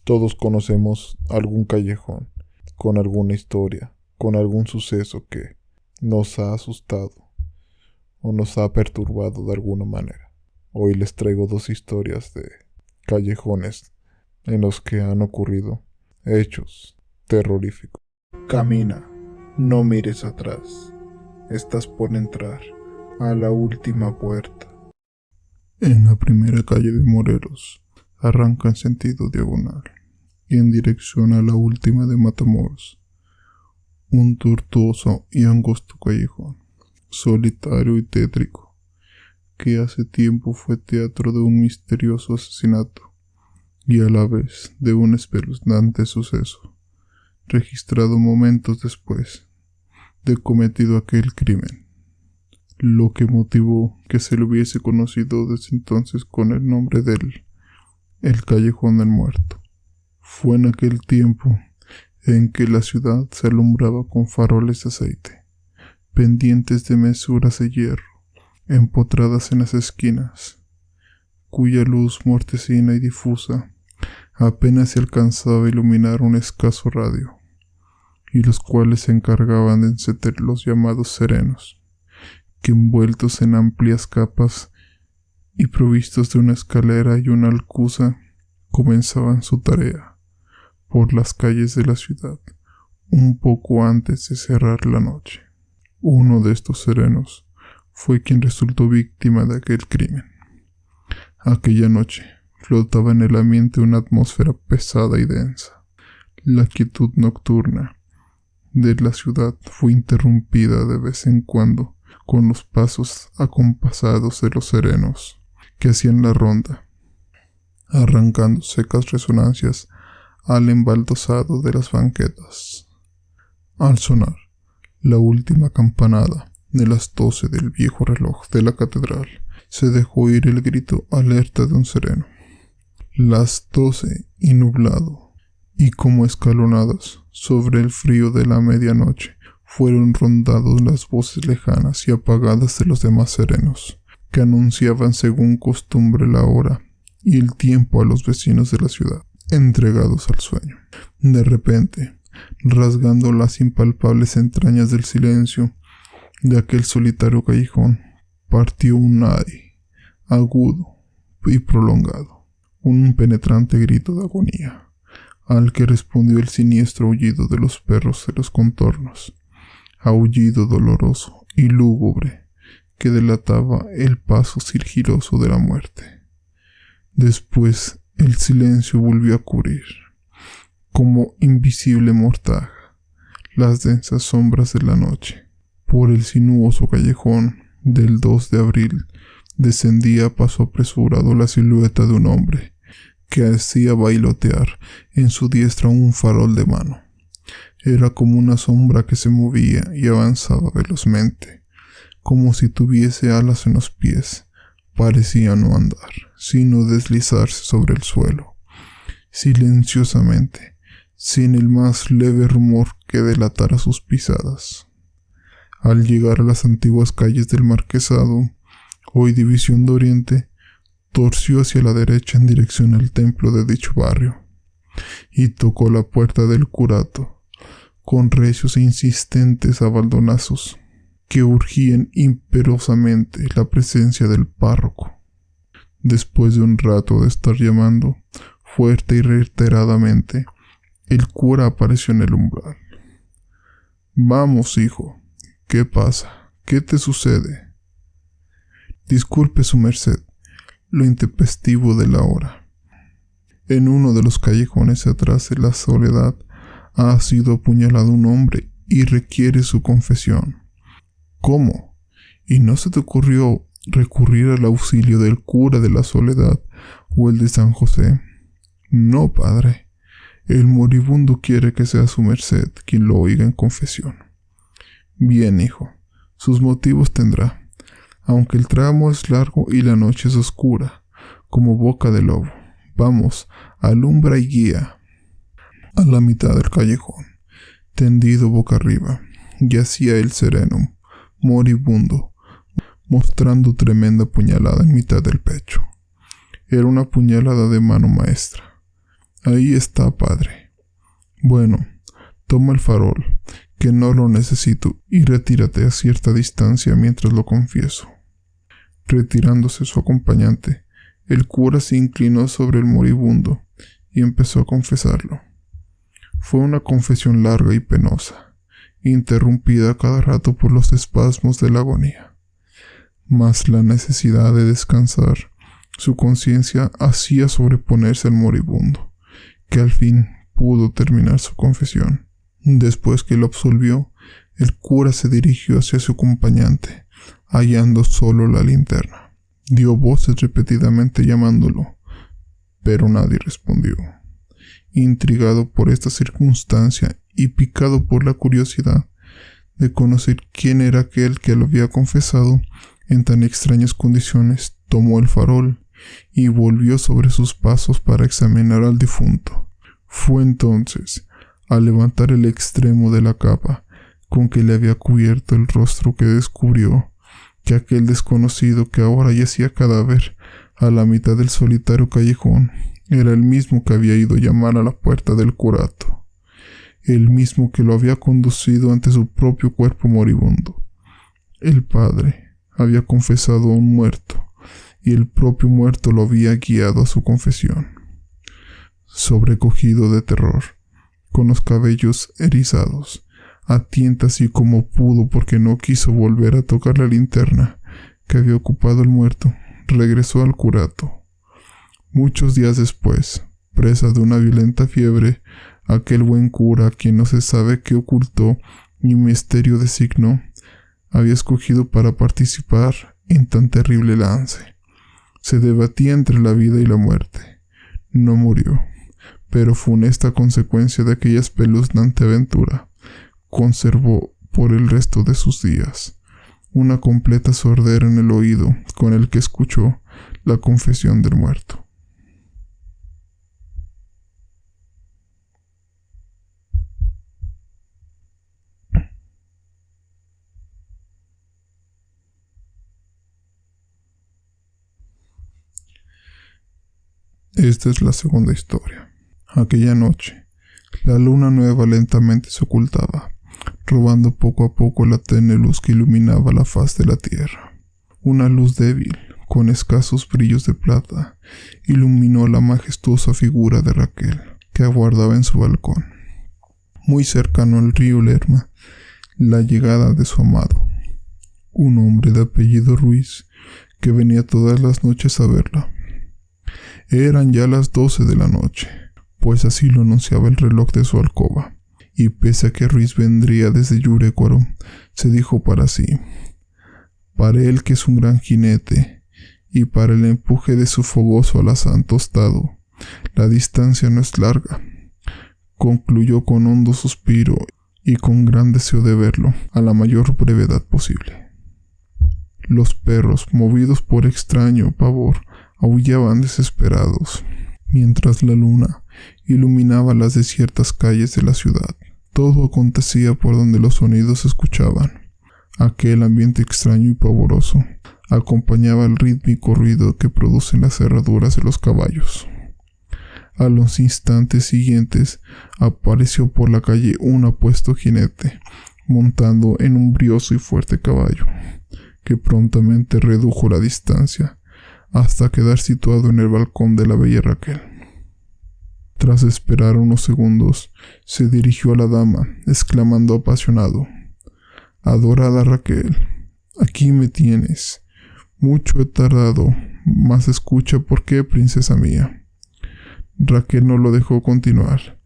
Todos conocemos algún callejón, con alguna historia, con algún suceso que nos ha asustado o nos ha perturbado de alguna manera. Hoy les traigo dos historias de callejones en los que han ocurrido hechos terroríficos. Camina, no mires atrás. Estás por entrar a la última puerta. En la primera calle de Morelos, arranca en sentido diagonal y en dirección a la última de Matamoros. Un tortuoso y angosto callejón, solitario y tétrico, que hace tiempo fue teatro de un misterioso asesinato y a la vez de un espeluznante suceso, registrado momentos después de cometido aquel crimen, lo que motivó que se le hubiese conocido desde entonces con el nombre del el Callejón del Muerto. Fue en aquel tiempo en que la ciudad se alumbraba con faroles de aceite, pendientes de mesuras de hierro, empotradas en las esquinas, cuya luz mortecina y difusa apenas se alcanzaba a iluminar un escaso radio, y los cuales se encargaban de encender los llamados serenos, que envueltos en amplias capas y provistos de una escalera y una alcuza, comenzaban su tarea por las calles de la ciudad un poco antes de cerrar la noche. Uno de estos serenos fue quien resultó víctima de aquel crimen. Aquella noche flotaba en el ambiente una atmósfera pesada y densa. La quietud nocturna de la ciudad fue interrumpida de vez en cuando con los pasos acompasados de los serenos que hacían la ronda, arrancando secas resonancias al embaldosado de las banquetas. Al sonar la última campanada de las 12 del viejo reloj de la catedral, se dejó oír el grito alerta de un sereno. Las 12 y nublado, y como escalonadas sobre el frío de la medianoche, fueron rondados las voces lejanas y apagadas de los demás serenos, que anunciaban según costumbre la hora y el tiempo a los vecinos de la ciudad, entregados al sueño. De repente, rasgando las impalpables entrañas del silencio de aquel solitario callejón, partió un ay, agudo y prolongado, un penetrante grito de agonía, al que respondió el siniestro aullido de los perros de los contornos, aullido doloroso y lúgubre que delataba el paso sigiloso de la muerte. Después el silencio volvió a cubrir, como invisible mortaja, las densas sombras de la noche. Por el sinuoso callejón del 2 de abril descendía a paso apresurado la silueta de un hombre que hacía bailotear en su diestra un farol de mano. Era como una sombra que se movía y avanzaba velozmente, como si tuviese alas en los pies. Parecía no andar, sino deslizarse sobre el suelo, silenciosamente, sin el más leve rumor que delatara sus pisadas. Al llegar a las antiguas calles del Marquesado, hoy División de Oriente, torció hacia la derecha en dirección al templo de dicho barrio, y tocó la puerta del curato, con recios e insistentes abaldonazos, que urgían imperiosamente la presencia del párroco. Después de un rato de estar llamando, fuerte y reiteradamente, el cura apareció en el umbral. «Vamos, hijo. ¿Qué pasa? ¿Qué te sucede?» «Disculpe su merced lo intempestivo de la hora. En uno de los callejones atrás de la Soledad ha sido apuñalado un hombre y requiere su confesión». «¿Cómo? ¿Y no se te ocurrió recurrir al auxilio del cura de la Soledad o el de San José?» «No, padre. El moribundo quiere que sea su merced quien lo oiga en confesión». «Bien, hijo. Sus motivos tendrá, aunque el tramo es largo y la noche es oscura, como boca de lobo. Vamos, alumbra y guía». A la mitad del callejón, tendido boca arriba, yacía el sereno, moribundo, mostrando tremenda puñalada en mitad del pecho. Era una puñalada de mano maestra, Ahí está, padre. Bueno, toma el farol, que no lo necesito, y retírate a cierta distancia mientras lo confieso. Retirándose su acompañante, el cura se inclinó sobre el moribundo y empezó a confesarlo. Fue una confesión larga y penosa, interrumpida cada rato por los espasmos de la agonía. Mas la necesidad de descansar, su conciencia hacía sobreponerse al moribundo, que al fin pudo terminar su confesión. Después que lo absolvió, el cura se dirigió hacia su acompañante, hallando solo la linterna. Dio voces repetidamente llamándolo, pero nadie respondió. Intrigado por esta circunstancia y picado por la curiosidad de conocer quién era aquel que lo había confesado en tan extrañas condiciones, tomó el farol y volvió sobre sus pasos para examinar al difunto. Fue entonces, al levantar el extremo de la capa con que le había cubierto el rostro, que descubrió que aquel desconocido que ahora yacía cadáver a la mitad del solitario callejón era el mismo que había ido a llamar a la puerta del curato, el mismo que lo había conducido ante su propio cuerpo moribundo. El padre había confesado a un muerto, y el propio muerto lo había guiado a su confesión. Sobrecogido de terror, con los cabellos erizados, a tientas así como pudo porque no quiso volver a tocar la linterna que había ocupado el muerto, regresó al curato. Muchos días después, presa de una violenta fiebre, aquel buen cura, a quien no se sabe qué ocultó ni misterio designó, había escogido para participar en tan terrible lance. Se debatía entre la vida y la muerte. No murió, pero funesta consecuencia de aquella espeluznante aventura, conservó por el resto de sus días una completa sordera en el oído con el que escuchó la confesión del muerto. Esta es la segunda historia. Aquella noche, la luna nueva lentamente se ocultaba, robando poco a poco la tenue luz que iluminaba la faz de la tierra. Una luz débil, con escasos brillos de plata, iluminó la majestuosa figura de Raquel, que aguardaba en su balcón, muy cercano al río Lerma, la llegada de su amado, un hombre de apellido Ruiz, que venía todas las noches a verla. Eran ya las 12 de la noche, pues así lo anunciaba el reloj de su alcoba, y pese a que Ruiz vendría desde Yurecuaro, se dijo para sí: para él, que es un gran jinete, y para el empuje de su fogoso alazán tostado, la distancia no es larga. Concluyó con hondo suspiro y con gran deseo de verlo a la mayor brevedad posible. Los perros, movidos por extraño pavor, aullaban desesperados, mientras la luna iluminaba las desiertas calles de la ciudad. Todo acontecía por donde los sonidos se escuchaban. Aquel ambiente extraño y pavoroso acompañaba el rítmico ruido que producen las herraduras de los caballos. A los instantes siguientes apareció por la calle un apuesto jinete, montando en un brioso y fuerte caballo, que prontamente redujo la distancia hasta quedar situado en el balcón de la bella Raquel. Tras esperar unos segundos, se dirigió a la dama, exclamando apasionado: «Adorada Raquel, aquí me tienes. Mucho he tardado, mas escucha por qué, princesa mía». Raquel no lo dejó continuar.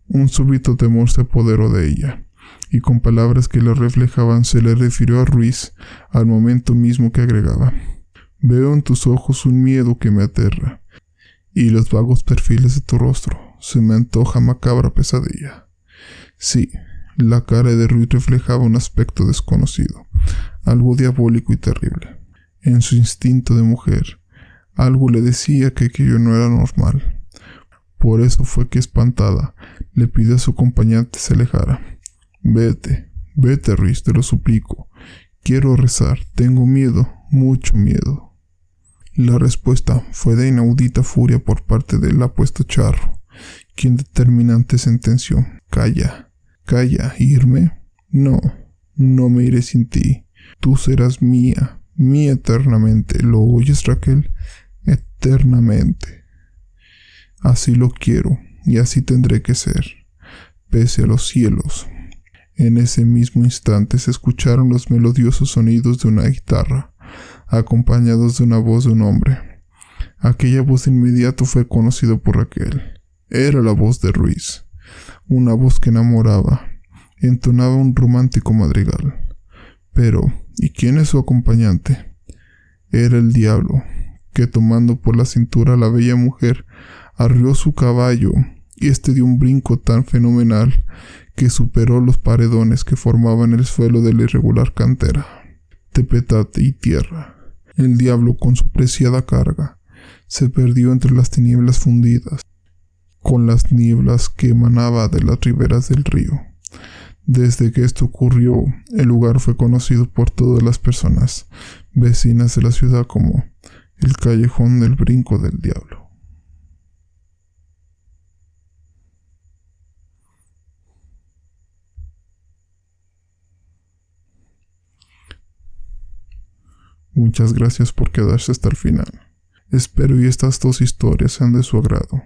Un súbito temor se apoderó de ella, y con palabras que la reflejaban se le refirió a Ruiz al momento mismo, que agregaba: «Veo en tus ojos un miedo que me aterra, y los vagos perfiles de tu rostro se me antoja macabra pesadilla». Sí, la cara de Ruiz reflejaba un aspecto desconocido, algo diabólico y terrible. En su instinto de mujer, algo le decía que aquello no era normal. Por eso fue que, espantada, le pidió a su acompañante se alejara. «Vete, vete, Ruiz, te lo suplico. Quiero rezar, tengo miedo, mucho miedo». La respuesta fue de inaudita furia por parte del apuesto charro, quien determinante sentenció: calla, calla, irme. No, no me iré sin ti. Tú serás mía, mía eternamente. ¿Lo oyes, Raquel? Eternamente. Así lo quiero, y así tendré que ser, pese a los cielos. En ese mismo instante se escucharon los melodiosos sonidos de una guitarra, acompañados de una voz de un hombre. Aquella voz de inmediato fue conocida por Raquel. Era la voz de Ruiz, una voz que enamoraba, entonaba un romántico madrigal. Pero, ¿y quién es su acompañante? Era el diablo, que tomando por la cintura a la bella mujer, arrió su caballo, y este dio un brinco tan fenomenal que superó los paredones que formaban el suelo de la irregular cantera, de petate y tierra. El diablo, con su preciada carga, se perdió entre las tinieblas fundidas, con las nieblas que emanaba de las riberas del río. Desde que esto ocurrió, el lugar fue conocido por todas las personas vecinas de la ciudad como el Callejón del Brinco del Diablo. Muchas gracias por quedarse hasta el final. Espero y estas dos historias sean de su agrado.